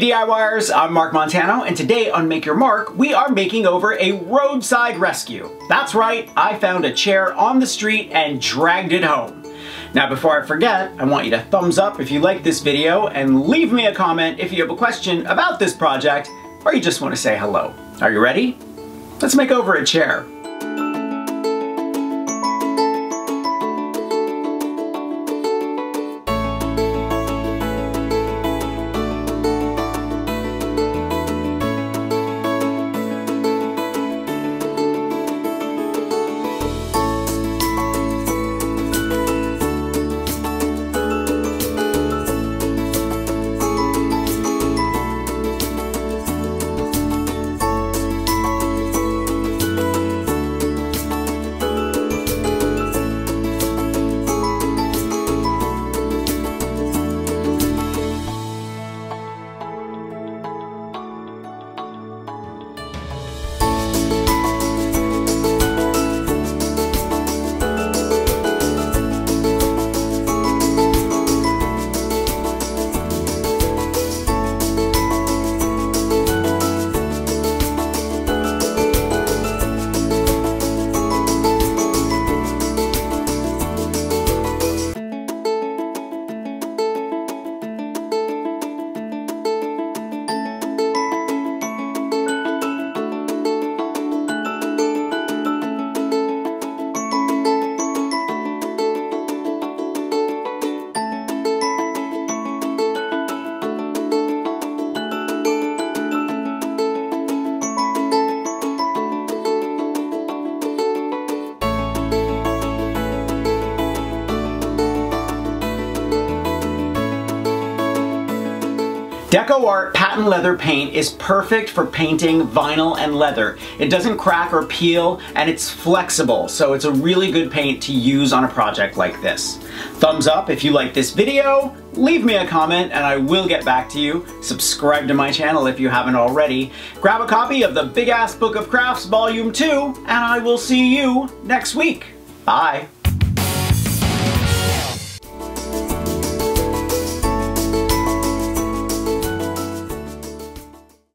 Hey DIYers, I'm Mark Montano, and today on Make Your Mark, we are making over a roadside rescue. That's right, I found a chair on the street and dragged it home. Now before I forget, I want you to thumbs up if you like this video and leave me a comment if you have a question about this project or you just want to say hello. Are you ready? Let's make over a chair. Decor patent leather paint is perfect for painting vinyl and leather. It doesn't crack or peel and it's flexible, so it's a really good paint to use on a project like this. Thumbs up if you like this video, leave me a comment and I will get back to you. Subscribe to my channel if you haven't already. Grab a copy of the Big Ass Book of Crafts Volume 2 and I will see you next week. Bye.